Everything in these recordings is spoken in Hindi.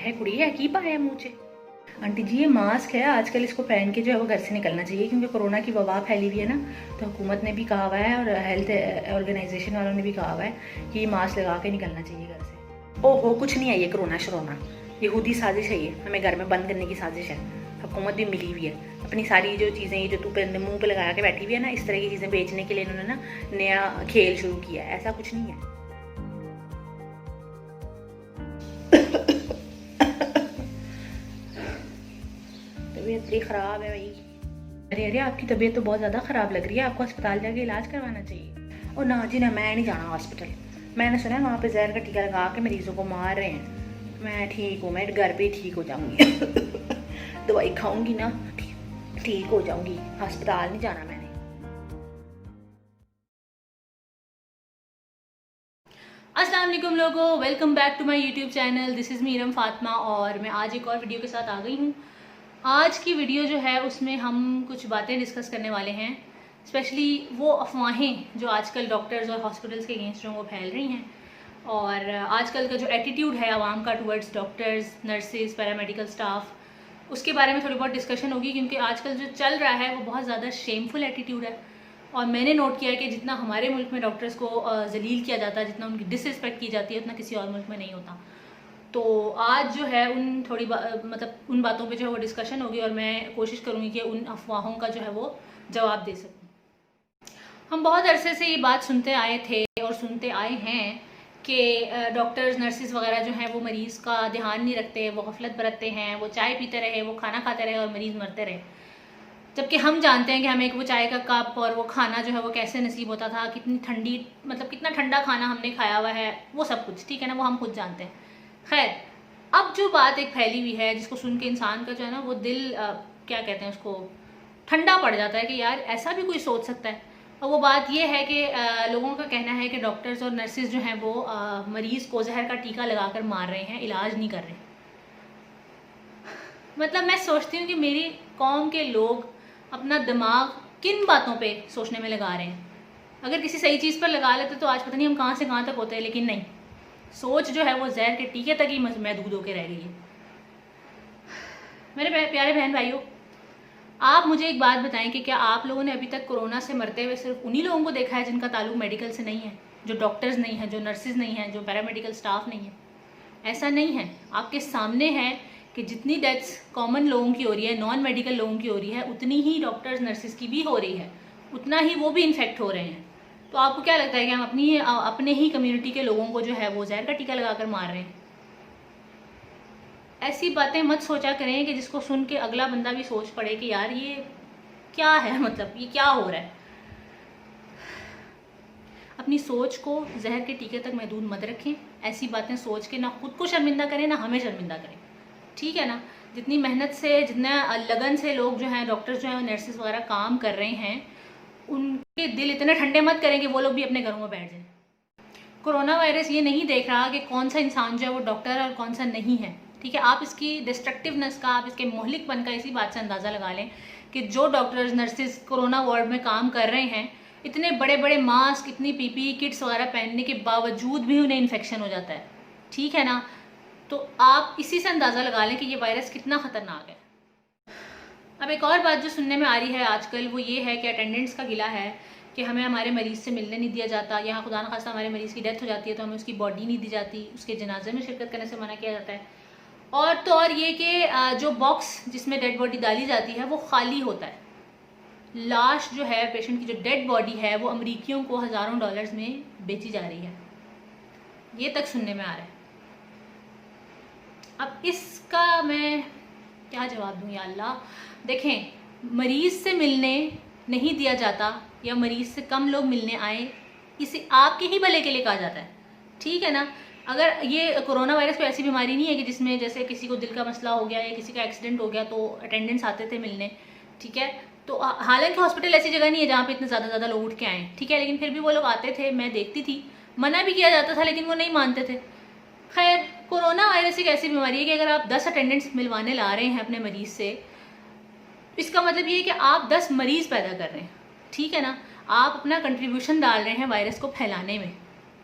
है कुड़ी है की पाया मुँह से। आंटी जी ये मास्क है, आजकल इसको पहन के जो है वो घर से निकलना चाहिए क्योंकि कोरोना की वबा फैली हुई है ना। तो हुकूमत ने भी कहा हुआ है और हेल्थ ऑर्गेनाइजेशन वालों ने भी कहा हुआ है कि मास्क लगा के निकलना चाहिए घर से। ओहो कुछ नहीं है ये कोरोना शरोना, यहूदी साजिश है, ये हमें घर में बंद करने की साजिश है। हुकूमत भी मिली हुई है, अपनी सारी जो चीज़ें ये जो तू मुँह पे लगा के बैठी हुई है ना, इस तरह की चीज़ें बेचने के लिए इन्होंने ना नया खेल शुरू किया है। ऐसा कुछ नहीं है। तबीयत बड़ी ख़राब है भाई। अरे आपकी तबीयत तो बहुत ज़्यादा ख़राब लग रही है, आपको अस्पताल जाके इलाज करवाना चाहिए। और ना जी ना, मैं नहीं जाना हॉस्पिटल। मैंने सुना है वहाँ पे जहर का टीका लगा के मरीजों को मार रहे हैं। मैं ठीक हूँ, मैं घर पे ठीक हो जाऊँगी। दवाई खाऊंगी ना ठीक हो जाऊँगी, अस्पताल नहीं जाना मैंने। अस्सलाम वालेकुम लोगों, welcome back to my YouTube channel. This is Mariam Fatima और मैं आज एक और वीडियो के साथ आ गई हूँ। आज की वीडियो जो है उसमें हम कुछ बातें डिस्कस करने वाले हैं, स्पेशली वो अफवाहें जो आजकल डॉक्टर्स और हॉस्पिटल्स के अगेंस्ट जो वो फैल रही हैं, और आजकल का जो एटीट्यूड है आवाम का towards doctors, nurses, paramedical staff, उसके बारे में थोड़ी बहुत डिस्कशन होगी क्योंकि आजकल जो चल रहा है वो बहुत ज़्यादा शेमफुल एटीट्यूड है। और मैंने नोट किया है कि जितना हमारे मुल्क में डॉक्टर्स को जलील किया जाता है, जितना उनकी डिसरिस्पेक्ट की जाती है, उतना किसी और मुल्क में नहीं होता। तो आज जो है उन मतलब उन बातों पे जो है वो डिस्कशन होगी और मैं कोशिश करूँगी कि उन अफवाहों का जो है वो जवाब दे सकूँ। हम बहुत अरसे से ये बात सुनते आए थे और सुनते आए हैं कि डॉक्टर्स, नर्सिस वगैरह जो हैं वो मरीज़ का ध्यान नहीं रखते, वो गफलत बरतते हैं, वो चाय पीते रहे, वो खाना खाते रहे और मरीज़ मरते रहे। जबकि हम जानते हैं कि हमें वो चाय का कप और वो खाना जो है वो कैसे नसीब होता था, कितनी ठंडी, मतलब कितना ठंडा खाना हमने खाया हुआ है, वो सब कुछ ठीक है ना, वो हम खुद जानते हैं। खैर, अब जो बात एक फैली हुई है जिसको सुन के इंसान का जो है ना वो दिल क्या कहते हैं उसको, ठंडा पड़ जाता है कि यार ऐसा भी कोई सोच सकता है। और वो बात ये है कि लोगों का कहना है कि डॉक्टर्स और नर्सिस जो हैं वो मरीज़ को जहर का टीका लगाकर मार रहे हैं, इलाज नहीं कर रहे। मतलब मैं सोचती हूँ कि मेरी कौम के लोग अपना दिमाग किन बातों पे सोचने में लगा रहे हैं। अगर किसी सही चीज़ पर लगा लेते तो आज पता नहीं हम कहाँ से कहाँ तक होते हैं, लेकिन नहीं, सोच जो है वो जहर के टीके तक ही महदूद होकर रह गई है। मेरे प्यारे बहन भाइयों, आप मुझे एक बात बताएं कि क्या आप लोगों ने अभी तक कोरोना से मरते हुए सिर्फ उन्हीं लोगों को देखा है जिनका ताल्लुक मेडिकल से नहीं है, जो डॉक्टर्स नहीं है, जो नर्सिस नहीं है, जो पैरामेडिकल स्टाफ नहीं है? ऐसा नहीं है। आपके सामने है कि जितनी डेथ्स कॉमन लोगों की हो रही है, नॉन मेडिकल लोगों की हो रही है, उतनी ही डॉक्टर्स, नर्सिस की भी हो रही है, उतना ही वो भी इन्फेक्ट हो रहे हैं। तो आपको क्या लगता है कि हम अपने ही कम्युनिटी के लोगों को जो है वो जहर का टीका लगाकर मार रहे हैं? ऐसी बातें मत सोचा करें कि जिसको सुन के अगला बंदा भी सोच पड़े कि यार ये क्या है, मतलब ये क्या हो रहा है। अपनी सोच को जहर के टीके तक महदूद मत रखें। ऐसी बातें सोच के ना खुद को शर्मिंदा करें ना हमें शर्मिंदा करें, ठीक है ना। जितनी मेहनत से, जितना लगन से लोग जो हैं, डॉक्टर्स जो हैं, नर्सिस वगैरह काम कर रहे हैं, उनके दिल इतने ठंडे मत करें कि वो लोग भी अपने घरों में बैठ जाएं। कोरोना वायरस ये नहीं देख रहा कि कौन सा इंसान जो है वो डॉक्टर और कौन सा नहीं है, ठीक है। आप इसकी डिस्ट्रक्टिवनेस का, आप इसके मोहलिकपन का इसी बात से अंदाज़ा लगा लें कि जो डॉक्टर्स, नर्सिस कोरोना वार्ड में काम कर रहे हैं, इतने बड़े बड़े मास्क, इतनी पीपीई किट्स वगैरह पहनने के बावजूद भी उन्हें इन्फेक्शन हो जाता है, ठीक है ना। तो आप इसी से अंदाज़ा लगा लें कि ये वायरस कितना ख़तरनाक है। अब एक और बात जो सुनने में आ रही है आजकल वो ये है कि अटेंडेंट्स का गिला है कि हमें हमारे मरीज़ से मिलने नहीं दिया जाता। यहाँ खुदा न खास्ता हमारे मरीज़ की डेथ हो जाती है तो हमें उसकी बॉडी नहीं दी जाती, उसके जनाजे में शिरकत करने से मना किया जाता है। और तो और ये कि जो बॉक्स जिसमें डेड बॉडी डाली जाती है वो खाली होता है। लाश जो है, पेशेंट की जो डेड बॉडी है, वो अमरीकियों को हज़ारों डॉलर्स में बेची जा रही है, ये तक सुनने में आ रहा है। अब इसका मैं क्या जवाब दूँ या अल्लाह। देखें, मरीज़ से मिलने नहीं दिया जाता या मरीज़ से कम लोग मिलने आए, इसे आपके ही भले के लिए कहा जाता है, ठीक है ना। अगर ये कोरोना वायरस कोई ऐसी बीमारी नहीं है कि जिसमें जैसे किसी को दिल का मसला हो गया या किसी का एक्सीडेंट हो गया तो अटेंडेंट्स आते थे मिलने, ठीक है। तो हालांकि हॉस्पिटल ऐसी जगह नहीं है जहाँ पे इतने ज़्यादा लोग उठ के आएँ, ठीक है, लेकिन फिर भी वो लोग आते थे, मैं देखती थी। मना भी किया जाता था लेकिन वो नहीं मानते थे। खैर, कोरोना वायरस एक ऐसी बीमारी है कि अगर आप 10 अटेंडेंट्स मिलवाने ला रहे हैं अपने मरीज़ से, इसका मतलब ये है कि आप 10 मरीज़ पैदा कर रहे हैं, ठीक है ना। आप अपना कंट्रीब्यूशन डाल रहे हैं वायरस को फैलाने में,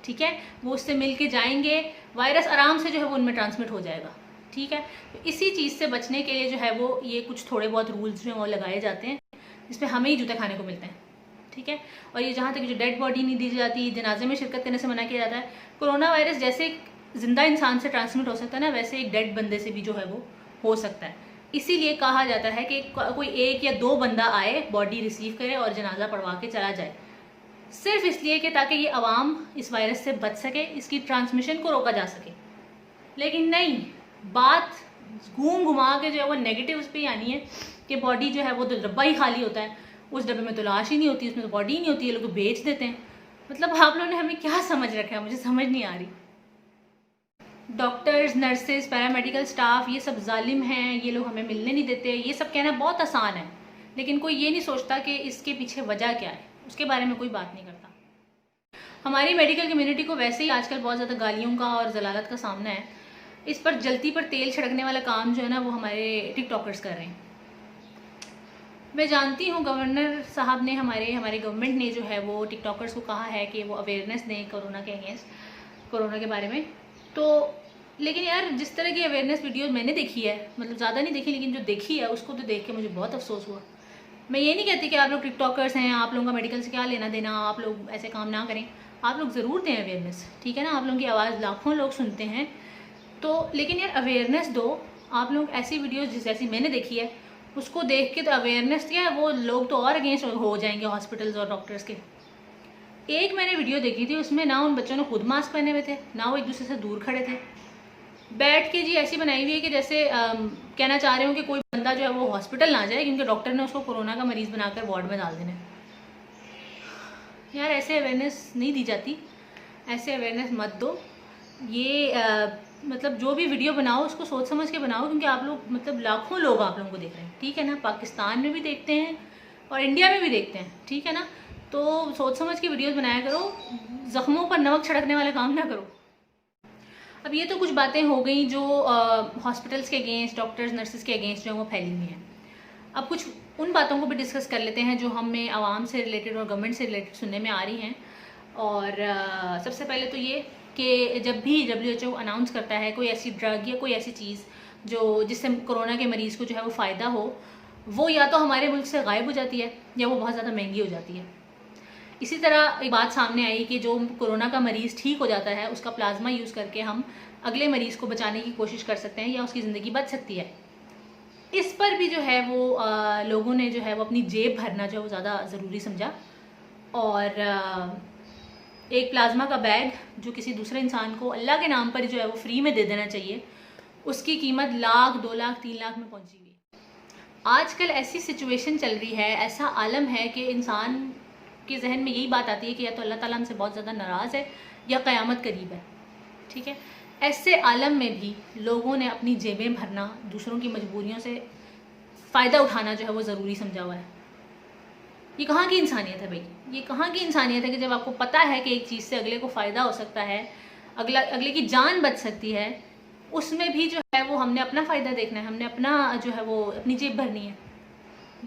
ठीक है। वो उससे मिल के जाएंगे, वायरस आराम से जो है वो उनमें ट्रांसमिट हो जाएगा, ठीक है। तो इसी चीज़ से बचने के लिए जो है वो ये कुछ थोड़े बहुत रूल्स जो हैं वो लगाए जाते हैं, जिसमें हमें ही जूते खाने को मिलते हैं, ठीक है। और ये जहाँ तक जो डेड बॉडी नहीं दी जाती, जनाजे में शिरकत करने से मना किया जाता है। कोरोना वायरस जैसे एक जिंदा इंसान से ट्रांसमिट हो सकता है ना, वैसे एक डेड बंदे से भी जो है वो हो सकता है। इसीलिए कहा जाता है कि कोई 1 या 2 बंदा आए, बॉडी रिसीव करे और जनाजा पढ़वा के चला जाए, सिर्फ इसलिए कि ताकि ये अवाम इस वायरस से बच सके, इसकी ट्रांसमिशन को रोका जा सके। लेकिन नहीं, बात घुमा के जो है वो नेगेटिव उस पर ही आनी है कि बॉडी जो है वो तो डब्बा ही खाली होता है, उस डब्बे में तो लाश ही नहीं होती, उसमें तो बॉडी ही नहीं होती, ये लोग तो बेच देते हैं। मतलब आप लोगों ने हमें क्या समझ रखा है, मुझे समझ नहीं आ रही। डॉक्टर्स, नर्सेज, पैरामेडिकल स्टाफ ये सब जालिम हैं, ये लोग हमें मिलने नहीं देते, ये सब कहना बहुत आसान है, लेकिन कोई ये नहीं सोचता कि इसके पीछे वजह क्या है, उसके बारे में कोई बात नहीं करता। हमारी मेडिकल कम्युनिटी को वैसे ही आजकल बहुत ज़्यादा गालियों का और जलालत का सामना है। इस पर जलती पर तेल छिड़कने वाला काम जो है ना वो हमारे टिकटॉकर्स कर रहे हैं। मैं जानती हूँ गवर्नर साहब ने, हमारे गवर्नमेंट ने जो है वो टिकटॉकर्स को कहा है कि वो अवेयरनेस दें कोरोना के अगेंस्ट, कोरोना के बारे में। तो लेकिन यार जिस तरह की अवेयरनेस वीडियो मैंने देखी है, मतलब ज़्यादा नहीं देखी लेकिन जो देखी है उसको तो देख के मुझे बहुत अफसोस हुआ। मैं ये नहीं कहती कि आप लोग टिकटॉकर्स हैं, आप लोगों का मेडिकल से क्या लेना देना, आप लोग ऐसे काम ना करें, आप लोग ज़रूर दें अवेयरनेस, ठीक है ना। आप लोगों की आवाज़ लाखों लोग सुनते हैं, तो लेकिन यार अवेयरनेस दो। आप लोग ऐसी वीडियोज़ जैसी मैंने देखी है उसको देख के तो अवेयरनेस क्या है, वो लोग तो और अगेंस्ट हो जाएंगे हॉस्पिटल्स और डॉक्टर्स के। एक मैंने वीडियो देखी थी, उसमें ना उन बच्चों ने खुद मास्क पहने हुए थे, ना वो एक दूसरे से दूर खड़े थे, बैठ के जी ऐसी बनाई हुई है कि जैसे कहना चाह रहे हो कि कोई बंदा जो है वो हॉस्पिटल ना जाए क्योंकि डॉक्टर ने उसको कोरोना का मरीज़ बनाकर वार्ड में डाल देना। यार ऐसे अवेयरनेस नहीं दी जाती, ऐसे अवेयरनेस मत दो। ये मतलब जो भी वीडियो बनाओ उसको सोच समझ के बनाओ, क्योंकि आप लोग मतलब लाखों लोग आप लोगों को देख रहे हैं, ठीक है ना। पाकिस्तान में भी देखते हैं और इंडिया में भी देखते हैं, ठीक है ना। तो सोच समझ के वीडियोस बनाया करो, ज़ख्मों पर नमक छिड़कने वाला काम ना करो। अब ये तो कुछ बातें हो गई जो हॉस्पिटल्स के अगेंस्ट, डॉक्टर्स नर्सेज के अगेंस्ट जो है वो फैली हुई हैं। अब कुछ उन बातों को भी डिस्कस कर लेते हैं जो हमें आवाम से रिलेटेड और गवर्नमेंट से रिलेटेड सुनने में आ रही हैं। और सबसे पहले तो ये कि जब भी WHO अनाउंस करता है कोई ऐसी ड्रग या कोई ऐसी चीज़ जिससे कोरोना के मरीज़ को जो है वो फ़ायदा हो, वो या तो हमारे मुल्क से गायब हो जाती है या वो बहुत ज़्यादा महंगी हो जाती है। इसी तरह एक बात सामने आई कि जो कोरोना का मरीज़ ठीक हो जाता है उसका प्लाज्मा यूज़ करके हम अगले मरीज़ को बचाने की कोशिश कर सकते हैं या उसकी ज़िंदगी बच सकती है। इस पर भी जो है वो लोगों ने जो है वो अपनी जेब भरना जो है वो ज़्यादा ज़रूरी समझा, और एक प्लाज्मा का बैग जो किसी दूसरे इंसान को अल्लाह के नाम पर जो है वो फ्री में दे देना चाहिए, उसकी कीमत लाख, 2 लाख, 3 लाख में पहुंची हुई है। आजकल ऐसी सिचुएशन चल रही है, ऐसा आलम है कि इंसान के जहन में यही बात आती है कि या तो अल्लाह ताला हमसे बहुत ज़्यादा नाराज़ है या क़यामत करीब है, ठीक है। ऐसे आलम में भी लोगों ने अपनी जेबें भरना, दूसरों की मजबूरियों से फ़ायदा उठाना जो है वो ज़रूरी समझा हुआ है। ये कहाँ की इंसानियत है भाई, ये कहाँ की इंसानियत है कि जब आपको पता है कि एक चीज़ से अगले को फ़ायदा हो सकता है, अगले की जान बच सकती है, उसमें भी जो है वो हमने अपना फ़ायदा देखना है, हमने अपना जो है वो अपनी जेब भरनी है।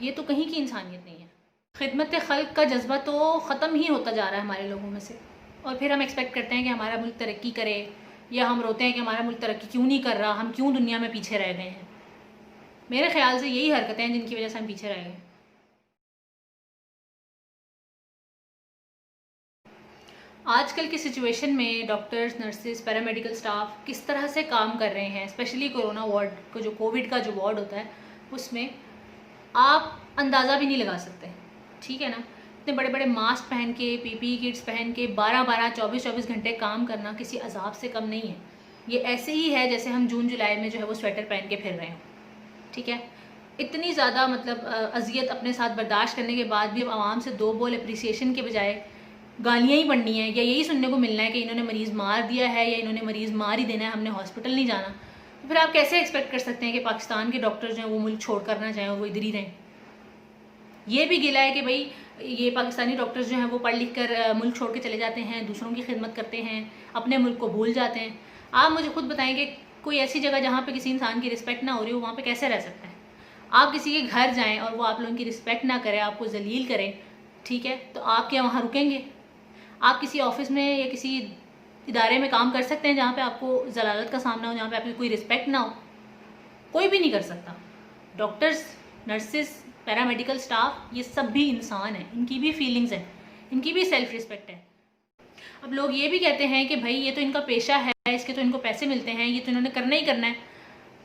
ये तो कहीं की इंसानियत नहीं है। खिदमत खल्क का जज्बा तो ख़त्म ही होता जा रहा है हमारे लोगों में से, और फिर हम एक्सपेक्ट करते हैं कि हमारा मुल्क तरक्की करे, या हम रोते हैं कि हमारा मुल्क तरक्की क्यों नहीं कर रहा, हम क्यों दुनिया में पीछे रह गए हैं। मेरे ख्याल से यही हरकतें हैं जिनकी वजह से हम पीछे रह गए। आजकल की सिचुएशन में डॉक्टर्स, नर्सेज, पैरामेडिकल स्टाफ किस तरह से काम कर रहे हैं, स्पेशली कोरोना वार्ड को, जो कोविड का जो वार्ड होता है उसमें आप अंदाज़ा भी नहीं लगा सकते, ठीक है ना। इतने बड़े बड़े मास्क पहन के, PPE किट्स पहन के 12-12, 24-24 घंटे काम करना किसी अजाब से कम नहीं है। ये ऐसे ही है जैसे हम जून जुलाई में जो है वो स्वेटर पहन के फिर रहे हों, ठीक है। इतनी ज़्यादा मतलब अजियत अपने साथ बर्दाश्त करने के बाद भी अब आवाम से 2 बोल अप्रिसिएशन के बजाय गालियाँ ही पढ़नी है, या यही सुनने को मिलना है कि इन्होंने मरीज़ मार दिया है या इन्होंने मरीज़ मार ही देना है, हमने हॉस्पिटल नहीं जाना। तो फिर आप कैसे एक्सपेक्ट कर सकते हैं कि पाकिस्तान के डॉक्टर जो हैं वो मुल्क छोड़ कर ना जाएँ और वो इधर ही रहें। ये भी गिला है कि भाई ये पाकिस्तानी डॉक्टर्स जो हैं वो पढ़ लिख कर मुल्क छोड़ के चले जाते हैं, दूसरों की खिदमत करते हैं, अपने मुल्क को भूल जाते हैं। आप मुझे खुद बताएं कि कोई ऐसी जगह जहाँ पे किसी इंसान की रिस्पेक्ट ना हो रही हो, वहाँ पे कैसे रह सकता है। आप किसी के घर जाएं और वो आप लोगों की रिस्पेक्ट ना करें, आपको जलील करें, ठीक है, तो आप क्या वहाँ रुकेंगे? आप किसी ऑफिस में या किसी इदारे में काम कर सकते हैं जहाँ पे आपको जलालत का सामना हो, जहाँ पे आपकी कोई रिस्पेक्ट ना हो? कोई भी नहीं कर सकता। डॉक्टर्स, नर्सिस, पैरामेडिकल स्टाफ, ये सब भी इंसान हैं, इनकी भी फीलिंग्स हैं, इनकी भी सेल्फ रिस्पेक्ट है। अब लोग ये भी कहते हैं कि भाई ये तो इनका पेशा है, इसके तो इनको पैसे मिलते हैं, ये तो इन्होंने करना ही करना है।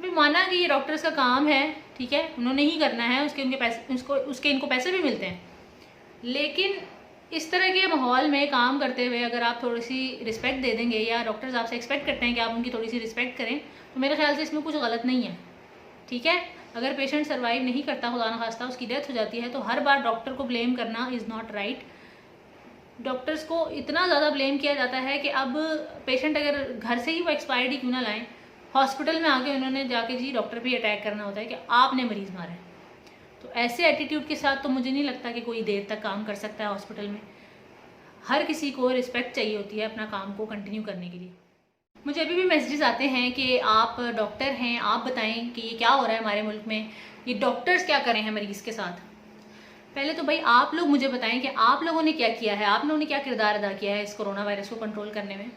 भाई माना कि ये डॉक्टर्स का काम है, ठीक है, उन्होंने ही करना है, उसके इनको पैसे भी मिलते हैं, लेकिन इस तरह के माहौल में काम करते हुए अगर आप थोड़ी सी रिस्पेक्ट दे देंगे या डॉक्टर्स आपसे एक्सपेक्ट करते हैं कि आप उनकी थोड़ी सी रिस्पेक्ट करें, तो मेरे ख्याल से इसमें कुछ गलत नहीं है, ठीक है। अगर पेशेंट सर्वाइव नहीं करता, खुदा न खास्ता उसकी डेथ हो जाती है, तो हर बार डॉक्टर को ब्लेम करना इज़ नॉट राइट। डॉक्टर्स को इतना ज़्यादा ब्लेम किया जाता है कि अब पेशेंट अगर घर से ही वो एक्सपायर्ड ही क्यों ना लाएं, हॉस्पिटल में आके उन्होंने जाके जी डॉक्टर पे अटैक करना होता है कि आपने मरीज़ मारा है। तो ऐसे एटीट्यूड के साथ तो मुझे नहीं लगता कि कोई देर तक काम कर सकता है हॉस्पिटल में। हर किसी को रिस्पेक्ट चाहिए होती है अपना काम को कंटिन्यू करने के लिए। मुझे अभी भी मैसेजेस आते हैं कि आप डॉक्टर हैं, आप बताएं कि ये क्या हो रहा है हमारे मुल्क में, ये डॉक्टर्स क्या कर रहे हैं मरीज़ के साथ। पहले तो भाई आप लोग मुझे बताएं कि आप लोगों ने क्या किया है, आप लोगों ने क्या किरदार अदा किया है इस कोरोना वायरस को कंट्रोल करने में।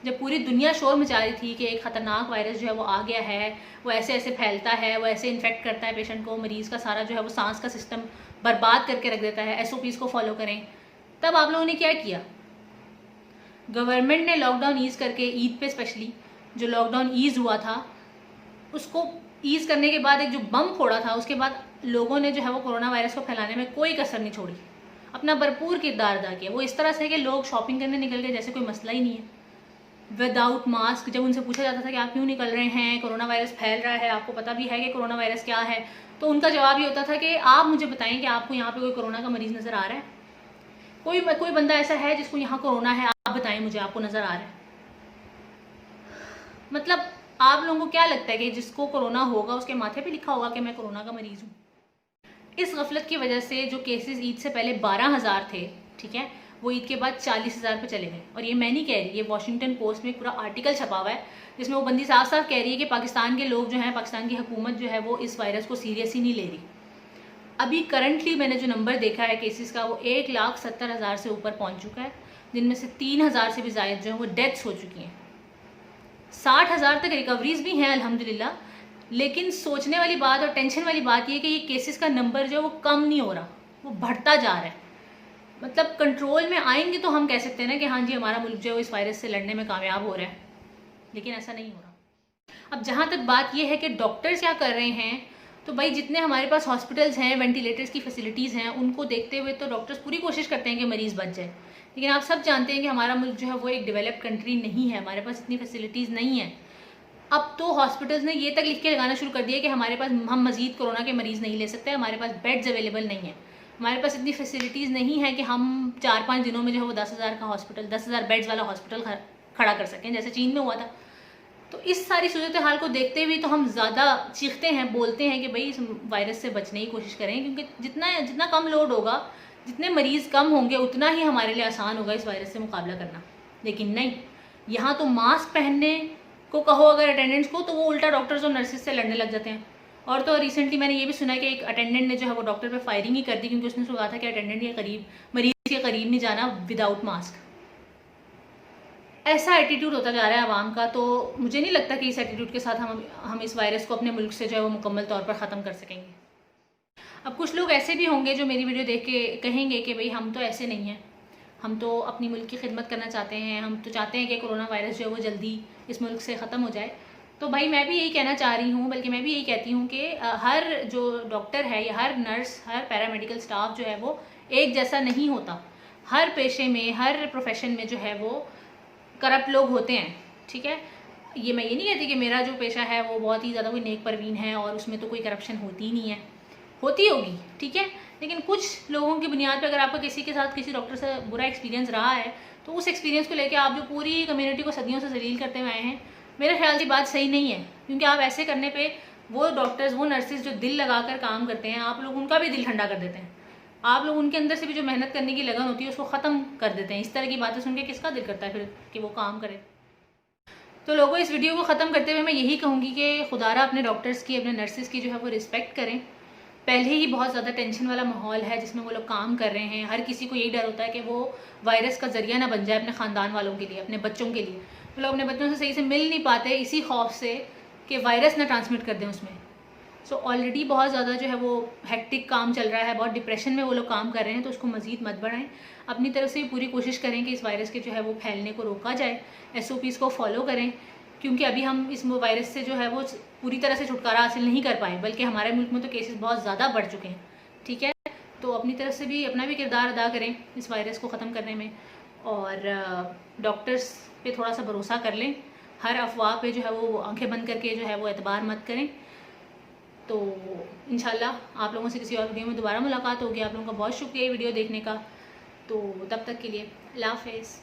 जब पूरी दुनिया शोर मचा रही थी कि एक ख़तरनाक वायरस जो है वो आ गया है, वो ऐसे ऐसे फैलता है, वो ऐसे इन्फेक्ट करता है पेशेंट को, मरीज़ का सारा जो है वो सांस का सिस्टम बर्बाद करके रख देता है, SOPs को फॉलो करें, तब आप लोगों ने क्या किया। गवर्नमेंट ने लॉकडाउन ईज़ करके, ईद पे स्पेशली जो लॉकडाउन ईज़ हुआ था, उसको ईज़ करने के बाद एक जो बम फोड़ा था, उसके बाद लोगों ने जो है वो कोरोना वायरस को फैलाने में कोई कसर नहीं छोड़ी, अपना भरपूर किरदार अदा किया। वो इस तरह से कि लोग शॉपिंग करने निकल गए जैसे कोई मसला ही नहीं है, विदाउट मास्क। जब उनसे पूछा जाता था कि आप क्यों निकल रहे हैं, कोरोना वायरस फैल रहा है, आपको पता भी है कि कोरोना वायरस क्या है, तो उनका जवाब ये होता था कि आप मुझे बताएं कि आपको यहाँ पे कोई कोरोना का मरीज़ नज़र आ रहा है, कोई बंदा ऐसा है जिसको यहाँ कोरोना है, आप बताएं मुझे, आपको नज़र आ रहा है। मतलब आप लोगों को क्या लगता है कि जिसको कोरोना होगा उसके माथे पे लिखा होगा कि मैं कोरोना का मरीज़ हूँ। इस गफलत की वजह से जो केसेस ईद से पहले 12,000 थे, ठीक है, वो ईद के बाद 40,000 पे चले गए। और ये मैं नहीं कह रही, ये वॉशिंगटन पोस्ट में पूरा आर्टिकल छपा हुआ है जिसमें वो बंदी साफ साफ कह रही है कि पाकिस्तान के लोग जो हैं, पाकिस्तान की हुकूमत जो है वो इस वायरस को सीरियस ही नहीं ले रही। अभी करंटली मैंने जो नंबर देखा है केसेस का, वो 1,70,000 से ऊपर पहुँच चुका है, जिनमें से 3,000 से भी ज़्यादा जो है वो डेथ्स हो चुकी हैं। 60,000 तक रिकवरीज भी हैं अल्हम्दुलिल्लाह। लेकिन सोचने वाली बात और टेंशन वाली बात ये कि ये केसेस का नंबर जो है वो कम नहीं हो रहा, वो बढ़ता जा रहा है। मतलब कंट्रोल में आएंगे तो हम कह सकते हैं ना कि हाँ जी हमारा मुल्क जो है इस वायरस से लड़ने में कामयाब हो रहा है, लेकिन ऐसा नहीं हो रहा। अब जहाँ तक बात ये है कि डॉक्टर्स क्या कर रहे हैं, तो भाई जितने हमारे पास हॉस्पिटल्स हैं, वेंटिलेटर्स की फैसिलिटीज़ हैं, उनको देखते हुए तो डॉक्टर्स पूरी कोशिश करते हैं कि मरीज़ बच जाए। लेकिन आप सब जानते हैं कि हमारा मुल्क जो है वो एक डेवलप्ड कंट्री नहीं है, हमारे पास इतनी फैसिलिटीज़ नहीं है। अब तो हॉस्पिटल्स ने ये तक लिख के लगाना शुरू कर दिया कि हमारे पास, हम मजीद कोरोना के मरीज़ नहीं ले सकते, हमारे पास बेड्स अवेलेबल नहीं है, हमारे पास इतनी फैसिलिटीज़ नहीं है कि हम 4-5 दिनों में जो है वो 10,000 का हॉस्पिटल, 10,000 बेड्स वाला हॉस्पिटल खड़ा कर सकें जैसे चीन में हुआ था। तो इस सारी सूरत हाल को देखते हुए तो हम ज़्यादा चीखते हैं, बोलते हैं कि भाई इस वायरस से बचने की कोशिश करें, क्योंकि जितना कम लोड होगा, जितने मरीज़ कम होंगे, उतना ही हमारे लिए आसान होगा इस वायरस से मुकाबला करना। लेकिन नहीं, यहाँ तो मास्क पहनने को कहो अगर अटेंडेंट्स को, तो वो उल्टा डॉक्टर्स और नर्सिस से लड़ने लग जाते हैं। और तो रिसेंटली मैंने ये भी सुना कि एक अटेंडेंट ने जो है वो डॉक्टर पे फायरिंग ही कर दी, क्योंकि उसने कहा था कि अटेंडेंट के करीब, मरीज के करीब नहीं जाना विदाउट मास्क। ऐसा एटीट्यूड होता जा रहा है आवाम का, तो मुझे नहीं लगता कि इस एटीट्यूड के साथ हम इस वायरस को अपने मुल्क से जो है वो मुकम्मल तौर पर ख़त्म कर सकेंगे। अब कुछ लोग ऐसे भी होंगे जो मेरी वीडियो देख के कहेंगे कि भाई हम तो ऐसे नहीं हैं, हम तो अपनी मुल्क की खिदमत करना चाहते हैं, हम तो चाहते हैं कि कोरोना वायरस जो है वो जल्दी इस मुल्क से ख़त्म हो जाए। तो भाई मैं भी यही कहना चाह रही हूँ, बल्कि मैं भी यही कहती हूँ कि हर जो डॉक्टर है या हर नर्स, हर पैरामेडिकल स्टाफ जो है वो एक जैसा नहीं होता। हर पेशे में, हर प्रोफेशन में जो है वो करप्ट लोग होते हैं, ठीक है। मैं ये नहीं कहती कि मेरा जो पेशा है वो बहुत ही ज़्यादा कोई नेक परवीन है और उसमें तो कोई करप्शन होती ही नहीं है, होती होगी, ठीक है। लेकिन कुछ लोगों की बुनियाद पे अगर आपका किसी के साथ, किसी डॉक्टर से बुरा एक्सपीरियंस रहा है, तो उस एक्सपीरियंस को लेके आप जो पूरी कम्युनिटी को सदियों से जलील करते हुए आए हैं, मेरे ख्याल से बात सही नहीं है। क्योंकि आप ऐसे करने पे वो डॉक्टर्स, वो नर्सिस जो दिल लगाकर काम करते हैं, आप लोग उनका भी दिल ठंडा कर देते हैं। आप लोग उनके अंदर से भी जो मेहनत करने की लगन होती है उसको ख़त्म कर देते हैं। इस तरह की बातें सुन के किसका दिल करता है फिर कि वो काम करे। तो लोगों, इस वीडियो को ख़त्म करते हुए मैं यही कहूँगी कि खुदारा अपने डॉक्टर्स की, अपने नर्सिस की जो है वो रिस्पेक्ट करें। पहले ही बहुत ज़्यादा टेंशन वाला माहौल है जिसमें वो लोग काम कर रहे हैं। हर किसी को यही डर होता है कि वो वायरस का ज़रिया ना बन जाए अपने ख़ानदान वालों के लिए, अपने बच्चों के लिए। वो लोग अपने बच्चों से सही से मिल नहीं पाते इसी खौफ से कि वायरस ना ट्रांसमिट कर दें उसमें। सो ऑलरेडी बहुत ज़्यादा जो है वो हेक्टिक काम चल रहा है, बहुत डिप्रेशन में वो लोग काम कर रहे हैं, तो उसको मज़ीद मत बढ़ाएं। अपनी तरफ से पूरी कोशिश करें कि इस वायरस के जो है वो फैलने को रोका जाए। SOPs को फॉलो करें, क्योंकि अभी हम इस वायरस से जो है वो पूरी तरह से छुटकारा हासिल नहीं कर पाए, बल्कि हमारे मुल्क में तो केसेस बहुत ज़्यादा बढ़ चुके हैं। ठीक है, तो अपनी तरफ से भी अपना भी किरदार अदा करें इस वायरस को ख़त्म करने में, और डॉक्टर्स पे थोड़ा सा भरोसा कर लें। हर अफवाह पे जो है वो आंखें बंद करके जो है वो एतबार मत करें। तो इंशाल्लाह आप लोगों से किसी और वीडियो में दोबारा मुलाकात होगी। आप लोगों का बहुत शुक्रिया ये वीडियो देखने का। तो तब तक के लिए अल्लाह हाफ़िज़।